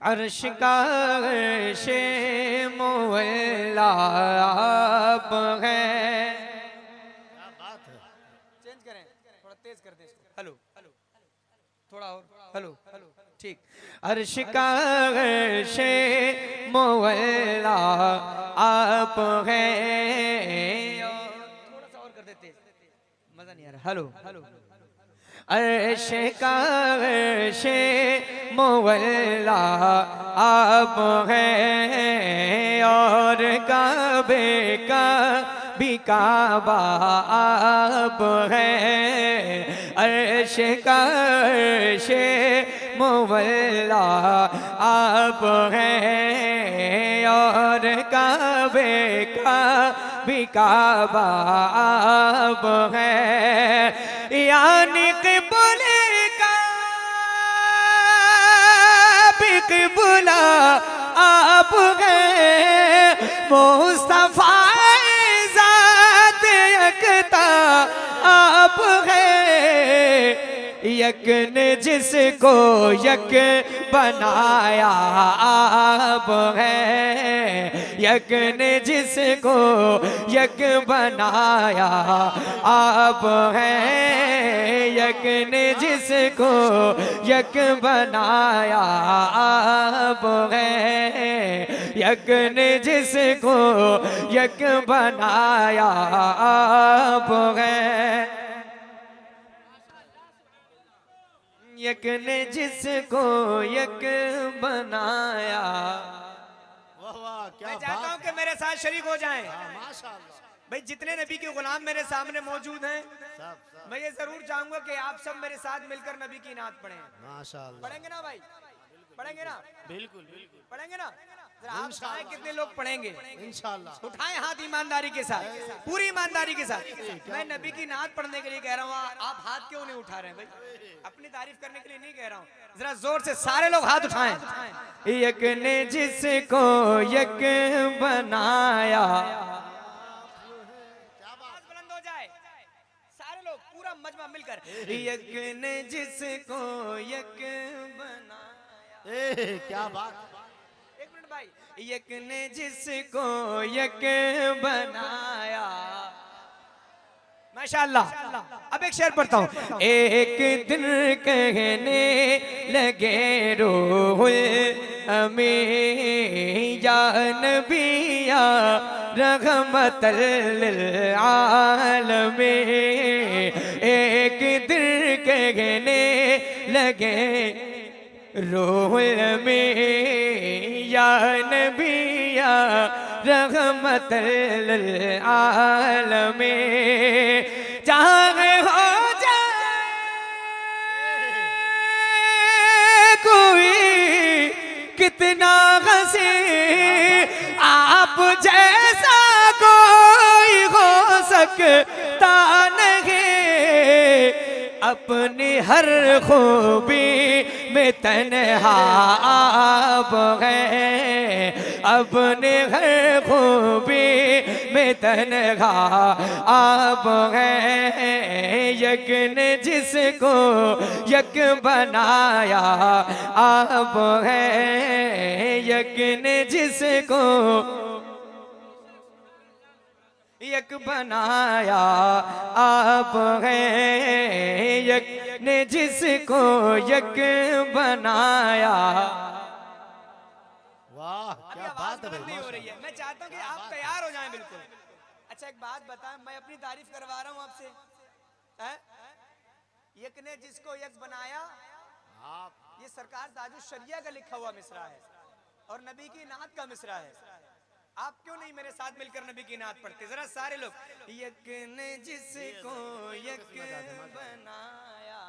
अर्श का अर्शे मुअल्ला आप है। क्या बात है। चेंज करें, थोड़ा तेज कर दे इसको। हेलो हेलो, थोड़ा और हेलो हेलो, ठीक। अर्श का अर्शे मुअल्ला आप है। थोड़ा सा और कर दे तेज, मजा नहीं आ रहा। हेलो हेलो, अर्श का अर्श मुअल्ला आप हैं और काबे का भी काबा आप हैं। अर्श का अर्श मुअल्ला आप हैं और काबे का भी काबा आप हैं। यानी क़िबले का भी क़िबला आप हैं। मुस्तफ़ा ज़ात यकता आप हैं। यक ने जिसको यक बनाया आप हैं। यक ने जिसको यक बनाया आप हैं। यक ने जिसको यक बनाया आप हैं। यक ने जिसको यक बनाया आप हैं। यक ने जिसको यक बनाया। वाह वाह, क्या मैं चाहता हूं कि मेरे साथ शरीक हो जाएं। माशाअल्लाह। भाई जितने नबी के गुलाम मेरे सामने मौजूद हैं, सब मैं ये जरूर चाहूंगा कि आप सब मेरे साथ मिलकर नबी की नात पढ़ें। माशाअल्लाह। पढ़ेंगे ना भाई? पढ़ेंगे ना? बिल्कुल बिल्कुल पढ़ेंगे ना? जरा आप बताएं कितने लोग पढ़ेंगे? इंशाअल्लाह। उठाएं हाथ ईमानदारी के साथ, पूरी ईमानदारी के साथ। मैं नबी की नात पढ़ने के लिए कह रहा हूँ, आप हाथ क्यों नहीं उठा रहे हैं भाई? अपनी तारीफ करने के लिए नहीं कह रहा हूँ, जरा जोर से सारे लोग हाथ उठाएं। यक ने जिसको यक बनाया। बुलंद हो जाए सारे लोग, पूरा मजमा मिलकर। यक ने जिसको यक बनाया। क्या बात। एक मिनट भाई। यक ने जिसको यक बनाया। माशाअल्लाह। अब एक शेर पढ़ता हूँ। एक दिन कहने लगे रूहुल अमीन या नबी या रहमतल लिल आलमीन। एक दिन कहने लगे रूहुल अमीन या नबी या रहमतल लिल आलमीन। चाहे हो जाए कोई कितना हंसी, आप जैसा कोई हो सकता नहीं। अपनी हर खूबी में तन्हा आप हैं। अपने हर खूबी में तन्हा आप हैं। यक ने जिसको यक बनाया आप हैं। यक ने जिसको यक बनाया आप हैं। यक ने जिसको यक बनाया। वाह, क्या बात है भाई। नहीं हो रही है, मैं चाहता हूँ कि आप तैयार हो जाएं बिल्कुल। अच्छा एक बात बताएं, मैं अपनी तारीफ करवा रहा हूँ आपसे। यक ने जिसको यक बनाया, ये सरकार ताजुश शरिया का लिखा हुआ मिसरा है और नबी की नात का मिसरा है। आप क्यों नहीं मेरे साथ मिलकर नबी की नात पढ़ते? जरा सारे लोग। यक ने जिसको यक बनाया।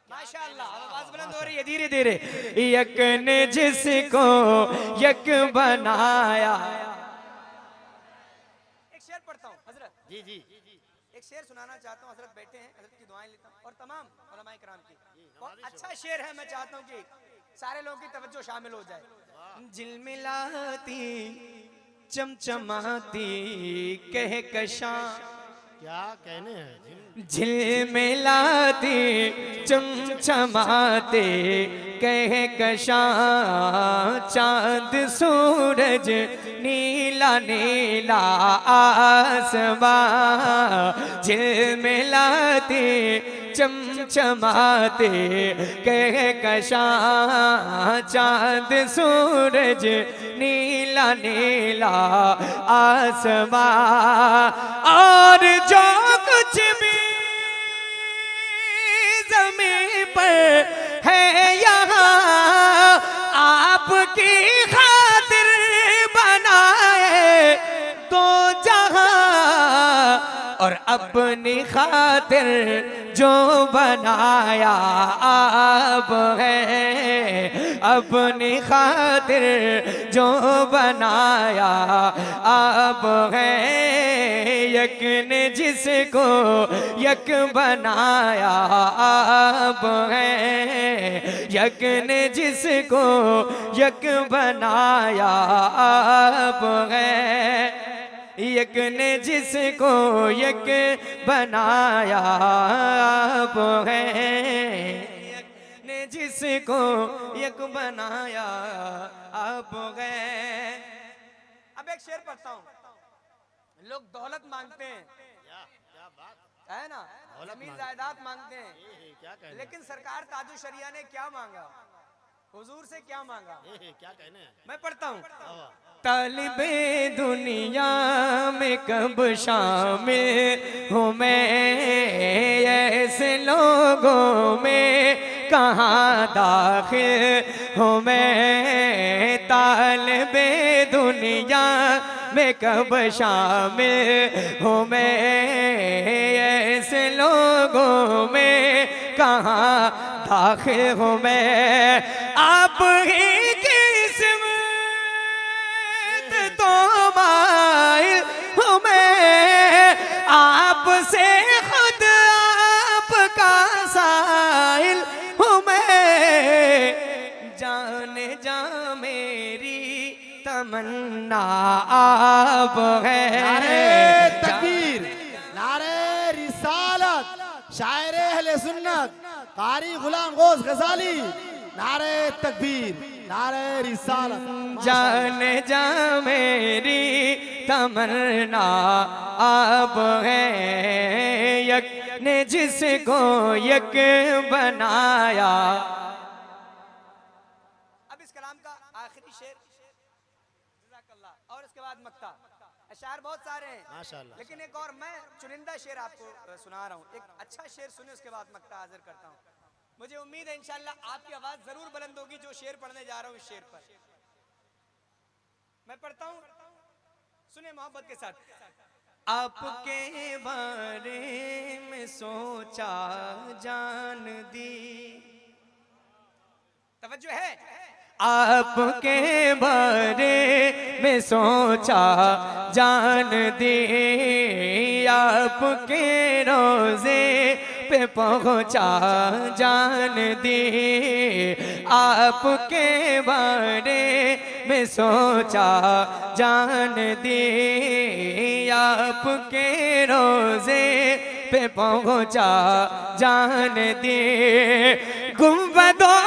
माशाअल्लाह, आवाज बुलंद हो रही है धीरे धीरे। यक ने जिसको यक बनाया। एक शेर पढ़ता हूँ हजरत। जी जी। एक शेर सुनाना चाहता हूँ। हजरत बैठे हैं, हजरत की दुआएं लेता हूँ और तमाम उलमाए किराम की। बहुत अच्छा शेर है, मैं चाहता हूँ कि सारे लोगों की तवज्जो शामिल हो जाए। झिलमिलाती चमचमाती कहकशां क्या कहने हैं झिलमिलाते चमचमाते कहकशां चांद सूरज नीला नीला आसमां झिलमिलाते चमचमाते कहकशां चांद सूरज नीला नीला आसमां और जो कुछ भी ज़मीन पर है यहाँ आपकी खातिर बनाए तो जहाँ और अपनी खातिर जो बनाया आप है अपनी खातिर जो बनाया आप है यक ने जिसको यक बनाया आप है यक ने जिसको यक बनाया आप है यक ने जिसको यक बनाया आप है यक ने जिसको यक बनाया आप है। अब एक शेर पढ़ता हूँ। लोग दौलत मांगते हैं क्या बात है ना, जमीन जायदाद मांगते हैं, क्या कहने लेकिन सरकार ताजु शरिया ने क्या मांगा, हुजूर से क्या मांगा? क्या कहने हैं मैं पढ़ता हूँ। तालिबे दुनिया में कब शामिल हूँ मैं ऐसे लोगों में कहाँ दाखिल हूँ मैं तालिबे दुनिया में कब शामिल हूँ मैं ऐसे लोगों में कहाँ दाखिल हूँ मैं आप ही किस्मत तो माइल हूँ मैं आपसे खुद आपका साइल हूँ मैं जाने जा मेरी तमन्ना आप है। नारे तकबीर, नारे रिसालत, शायर अहले सुन्नत कारी गुलाम गौस गजाली, नारे तकबीर, नारे रिसालत। जाने जा मेरी तमन्ना आप है यक ने जिसको यक बनाया। अब इस कलाम का आखिरी शेर और इसके बाद मक्ता। अशार बहुत सारे हैं माशाअल्लाह, लेकिन एक और मैं चुनिंदा शेर आपको सुना रहा हूँ। एक अच्छा शेर सुने उसके बाद मक्ता हाजिर करता हूँ। मुझे उम्मीद है इंशाअल्लाह आपकी आवाज जरूर बुलंद होगी जो शेर पढ़ने जा रहा हूँ। इस शेर पर मैं पढ़ता हूँ, सुने मोहब्बत के साथ। आपके बारे में सोचा जान दी, तवज्जो है, आपके बारे में सोचा जान दी, आपके रोजे पे पहुंचा जान दी, आपके बारे में सोचा जान दी, आपके रोजे पे पहुंचा जान दी, गुंबदों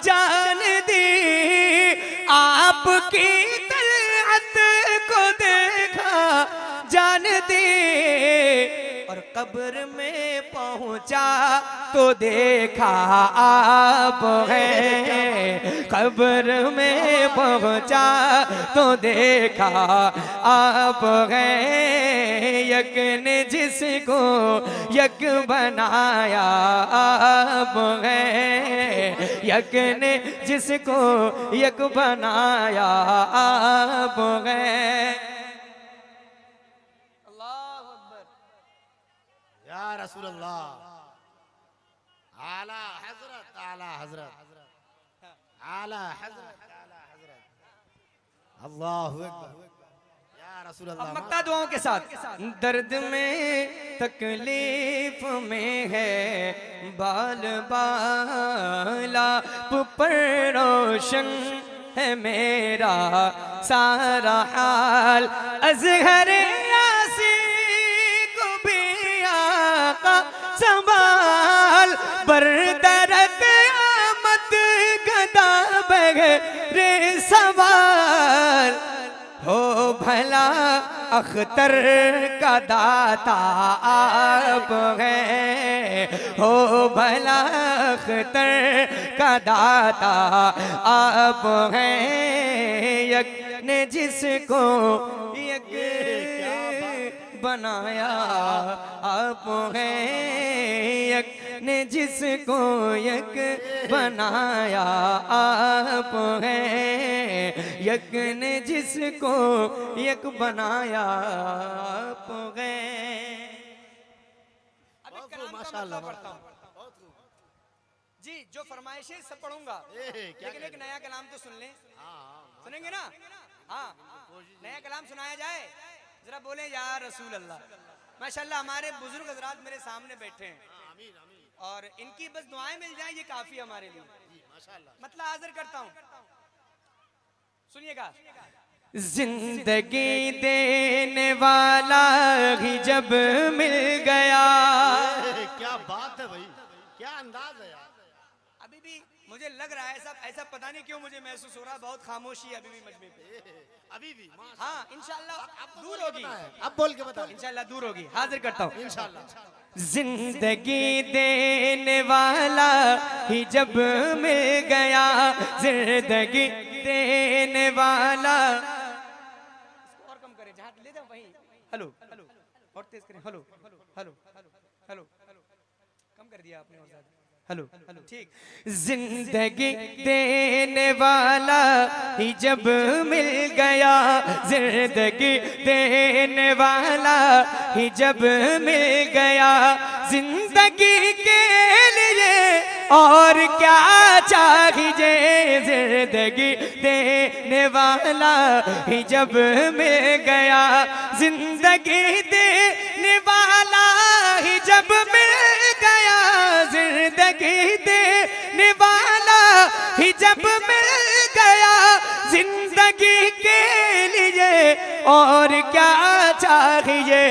जान दी, आपकी तलअत को देखा जान दी, और कब्र में पहुंचा तो देखा आप है, कब्र में पहुंचा तो देखा आप है, यक ने जिसको यक बनाया आप है, यक ने जिसको यक बनाया आप है। अल्लाहु अकबर। या रसूल अल्लाह, आला हजरत, आला हजरत, आला हजरत, आला हजरत, अल्लाहु अकबर। अब मक्ता दुआओं के साथ। दर्द में तकलीफ में है बाल बाला, पर रोशन है मेरा सारा हाल। अज़हर यासी को भी आका संभाल, बरदरत आमद गदा बगैर सवाल। हो भला अख्तर का दाता आप हैं, हो भला अख्तर का दाता आप हैं। यक ने जिसको यक बनाया आप हैं, यक ने जिसको यक बनाया आप हैं, यक ने जिसको यक बनाया आप हैं। अभी कलाम का मतलब पढ़ता हूँ जी, जो फरमाइशें सब पढ़ूंगा, लेकिन एक नया कलाम तो सुन लें। सुनेंगे ना? हाँ, नया कलाम सुनाया जाए, जरा बोले या रसूल अल्लाह। माशाल्लाह हमारे बुजुर्ग हजरात मेरे सामने बैठे हैं और इनकी बस दुआएं मिल जाए ये काफी हमारे लिए। मतलब हाजिर करता हूँ, सुनिएगा। जिंदगी देने वाला ही जब मिल गया। क्या बात है भाई, क्या अंदाज है यार। अभी भी मुझे लग रहा है सब ऐसा, पता नहीं क्यों मुझे महसूस हो रहा है बहुत खामोशी अभी भी मजमे पे। अभी भी हाँ इंशाल्लाह दूर होगी, अब बोल के बता। इंशाल्लाह दूर होगी, हाजिर करता हूँ। इंशाल्लाह। जिंदगी देने वाला ही जब मिल गया, जिंदगी देने वाला। इसको और कम करें, जहाँ ले जाओ वहीं। हेलो हेलो, और तेज करें। हेलो हेलो हेलो हेलो, कम कर दिया आपने और ज्यादा। हेलो हेलो, ठीक। जिंदगी देने वाला ही जब मिल गया, जिंदगी देने वाला ही जब मिल गया, जिंदगी के लिए और क्या चाहिए। जिंदगी देने वाला ही जब मिल गया, जिंदगी देने वाला ही जब मिल गया, जिंदगी देने वाला ही जब मिल गया, जिंदगी के लिए और क्या चाहिए।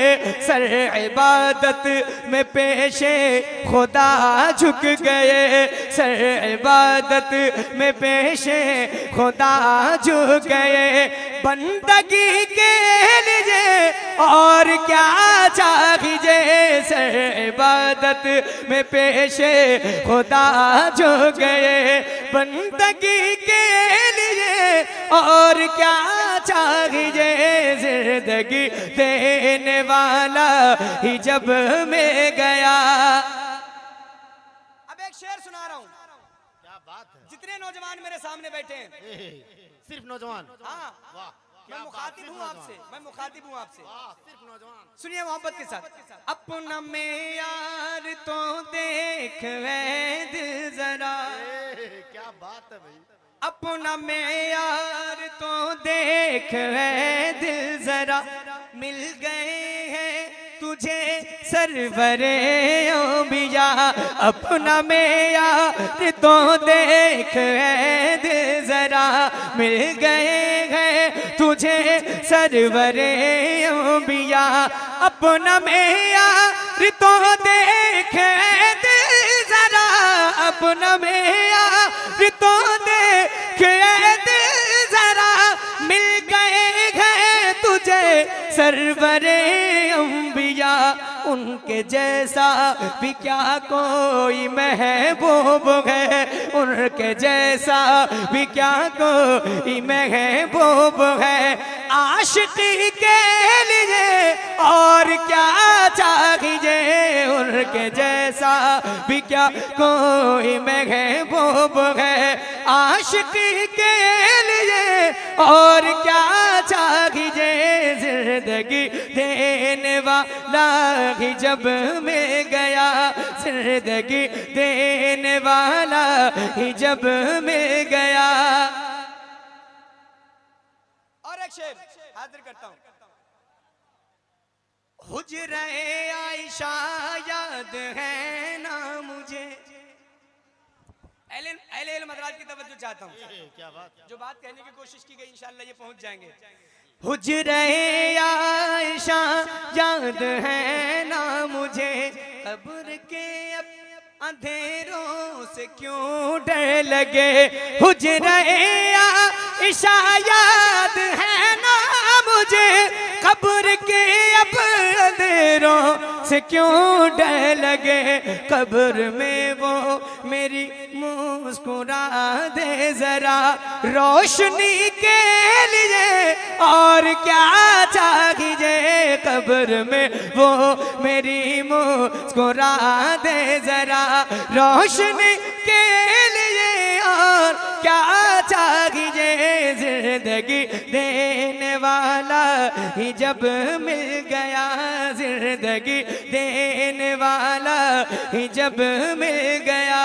सर इबादत में पेशे खुदा झुक गए, सर इबादत में पेशे खुदा झुक गए, बंदगी के लिए और क्या चाहिए। सर इबादत में पेशे खुदा झुक गए, बंदगी के लिए और क्या चाहिए। जिंदगी देने वाला ही जब मिल गया। अब एक शेर सुना रहा हूँ। क्या बात है। जितने नौजवान मेरे सामने बैठे हैं, सिर्फ नौजवान। हाँ वाह, मैं मुखातिब हूँ आपसे, मैं मुखातिब हूँ आपसे। सिर्फ नौजवान। सुनिए मोहब्बत के साथ। अपना में यार तो देख वैद जरा, क्या बात है भाई। अपना में यार तो देख वैद जरा, मिल गए हैं तुझे सरवरे अंबिया। अपना में यार तो देख वैद जरा, मिल गए हैं तुझे सरवरे अंबिया। अपना में यार तो देख वैद जरा, अपना में यार तो देख वैद जरा, मिल गए हैं तुझे सरवरे अंबिया। उनके जैसा भी क्या कोई महबूब है, उनके जैसा भी क्या कोई महबूब है। आशिकी के लिए और क्या चाहिए, उनके जैसा भी क्या कोई महबूब है। आशिकी के लिए और क्या चाहिए। जिंदगी देने वाला ही जब मिल गया, जिंदगी देने वाला ही जब मिल गया। और एक शेर हाजिर करता हूँ। हुजरे आयशा याद है ना मुझे, अहले इमाम हजरात की तवज्जो चाहता हूँ। क्या बात। जो बात कहने की कोशिश की गई इंशाअल्लाह ये पहुंच जाएंगे। हुजरे आयशा याद है ना मुझे, कब्र के अंधेरों से क्यों डर लगे। हुजरे आयशा याद है ना मुझे, कब्र के अंधेरों से क्यों डर लगे। कब्र में वो मेरी मुस्कुरा दे जरा, रोशनी के लिए और क्या चाहिए। कब्र में वो मेरी मुस्कुरा दे जरा, रोशनी के लिए और क्या चाहिए। जिंदगी देने वाला ही जब मिल गया, जिंदगी देने वाला ही जब मिल गया।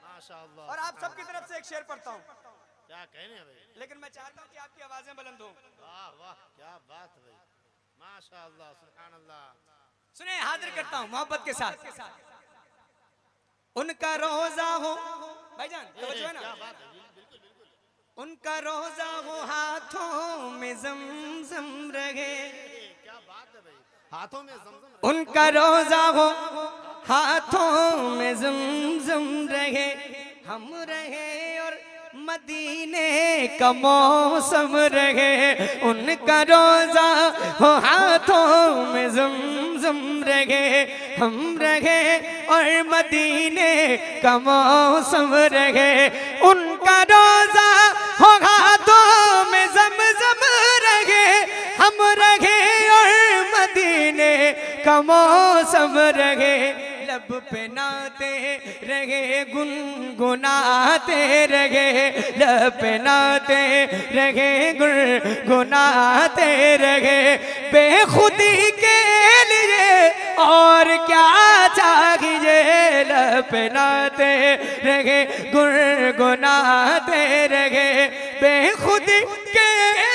माशाअल्लाह। और आप सबकी तरफ से एक शेर पढ़ता हूँ, क्या कहने भाई, लेकिन मैं चाहता हूँ कि आपकी आवाजें बुलंद हो। वाह वाह क्या बात है भाई, माशाअल्लाह सुभान अल्लाह। सुने, हाजिर करता हूँ मोहब्बत के साथ। उनका रोजा हो भाईजान, तवज्जो है ना। क्या बात है, बिल्कुल बिल्कुल। उनका रोजा हो हाथों में ज़मज़म रहे। क्या बात है भाई, हाथों में ज़मज़म। उनका रोजा हो हाथों में ज़मज़म रहे, हम रहे और मदीने का मौसम रहे। उनका रोजा हो हाथों में ज़मज़म रहे, हम रहे और मदीने का मौसम रहे। उनका रोजा हो हाथों में ज़मज़म रहे, हम रहे और मदीने का मौसम रहे। लब पे नाते रहे गुनगुनाते रहे, लब पे नाते रहे गुनगुनाते रहे। बेखुदी के लिए और क्या चाहिए। लब पे नाते रहे गुनगुनाते रहे, बेखुदी के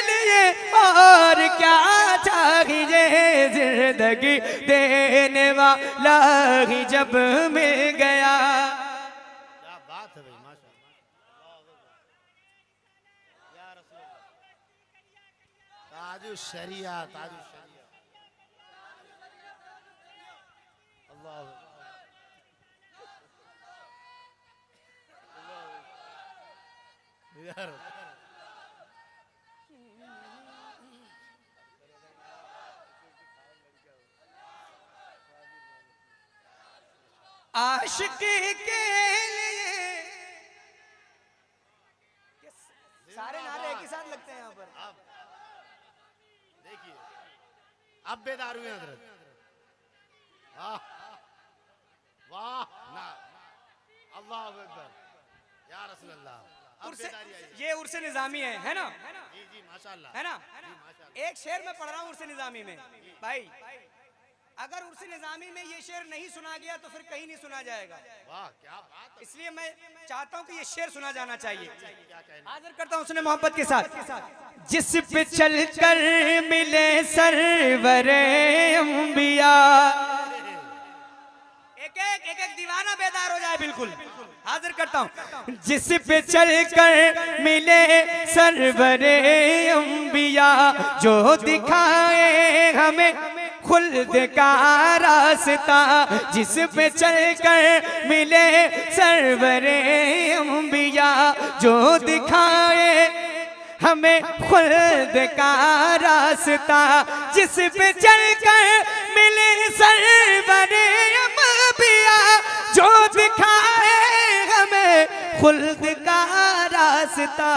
लिए और क्या चाहिए। जिंदगी देने वाला ही जब मिल गया। क्या बात है भाई, माशाअल्लाह। या रसूल अल्लाह, ताजुश शरिया, ताजुश शरिया। अल्लाह यार आशिकी के लिए सारे नारे एक ही साथ लगते हैं यहाँ पर। अब देखिए, अब बेदार हुए हजरत। वाह वाह ना, अल्लाह अकबर, या रसूल अल्लाह। अब बेदारी आई ये उर्स निजामी है ना। जी जी माशाअल्लाह, है ना। जी माशाअल्लाह। एक शेर मैं पढ़ रहा हूँ उर्स निजामी में भाई, अगर उर्स निजामी में ये शेर नहीं सुना गया तो फिर कहीं नहीं सुना जाएगा। वाह क्या बात है। इसलिए मैं चाहता हूँ कि ये शेर सुना जाना चाहिए। क्या कहने, हाजिर करता हूँ उसने मोहब्बत के साथ। जिस पे चल कर मिले सरवरे अंबिया, एक दीवाना बेदार हो जाए बिल्कुल। हाजिर करता हूँ। जिस पे चल कर मिले सरवरे अंबिया, जो दिखाए हमें खुल्द का रास्ता। जिस पे चल कर मिले सरवरे अंबिया, जो दिखाए हमें खुल्द का रास्ता। जिस पे चल कर मिले सरवरे अंबिया, जो दिखाए हमें खुल्द का रास्ता।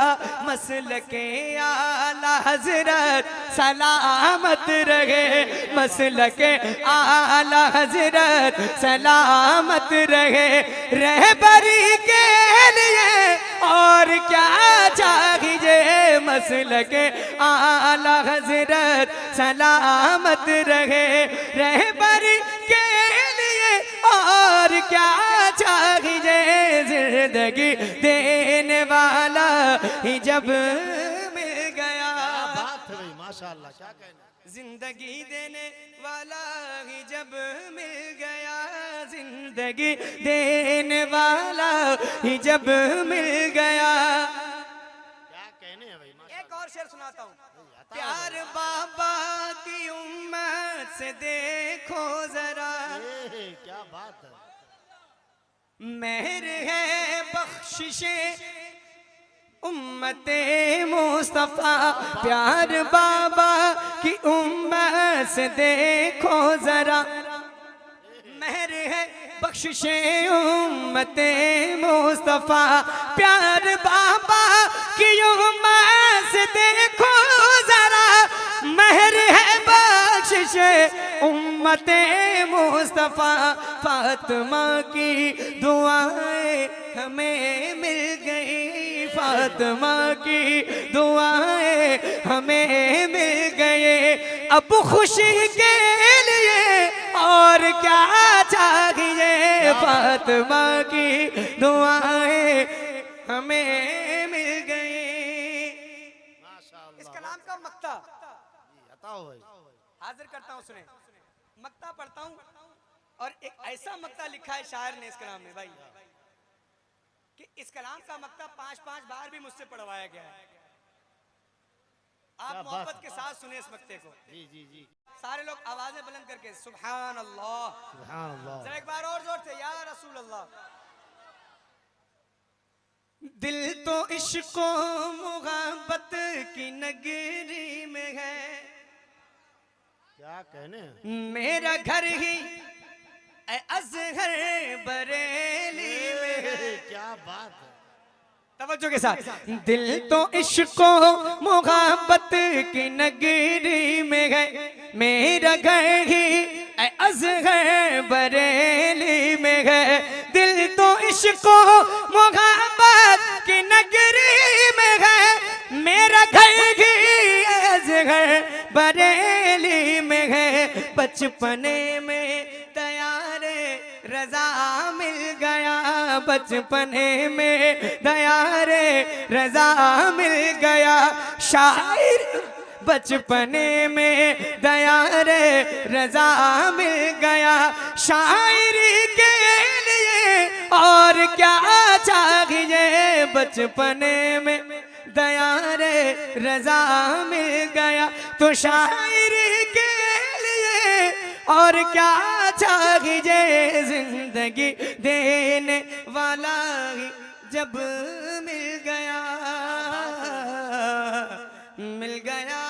मसलके आला हजरत सलामत रहे, मसलके आला हजरत सलामत रहे। रहबरी के लिए और क्या चाहिए। मसलके आला हजरत सलामत रहे, रहबरी के लिए और क्या चाहिए। जिंदगी देने वाला ही जब मिल गया। क्या बात है भाई, माशाअल्लाह। क्या कहने, जिंदगी देने वाला ही जब मिल गया, जिंदगी देने वाला ही जब मिल गया। क्या कहने हैं भाई, एक और शेर सुनाता हूँ। आता प्यार बाबा की उम्मत से देखो जरा, क्या बात है। मेहर है बख्शिशे उम्मते मुस्तफा, प्यार बाबा की उम्मत से देखो जरा, मेहर है बख्शिशे उम्मते मुस्तफा, प्यार बाबा की उम्मत से देखो जरा, मेहर है बख्शिशे उम्मते मुस्तफा, फातिमा की दुआएं हमें मिल गई, फातिमा की दुआएं हमें मिल गए, अब खुशी के लिए और क्या चाहिए, फातिमा की दुआएं हमें मिल गई। माशाअल्लाह। इस कलाम का मक्ता बताओ भाई। हाजिर करता हूँ, सुने। मक्ता पढ़ता हूँ और एक ऐसा मक्ता लिखा है शायर ने इस कलाम में भाई कि इस कलाम का मक्ता 5-5 बार भी मुझसे पढ़वाया गया है। आप मोहब्बत के साथ सुने इस मक्ते को। जी जी जी। सारे लोग आवाजें बुलंद करके सुभान अल्लाह, सुभान अल्लाह। जरा एक बार और जोर से या रसूल अल्लाह। दिल तो इश्क मोहब्बत की नगरी में है, क्या कहने हैं। मेरा घर ही अज़हर बरेली में है। क्या बात है। तवज्जो के साथ। दिल तो इश्क मोहब्बत की नगरी में है, मेरा घर ही अज़हर बरेली में है, दिल तो इश्क मोहब्बत की नगरी में है, मेरा घर ही अज़हर बरेली में है, बचपने में तैयारे रजा मिल गया, बचपने में तैयारे रजा मिल गया, शायर बचपने में दयारे रजा मिल गया, शायरी के लिए और क्या चाहिए, बचपने में दयारे रजा मिल गया, तो शायरी के लिए और क्या चाहिए, जिंदगी देने वाला ही जब मिल गया, मिल गया।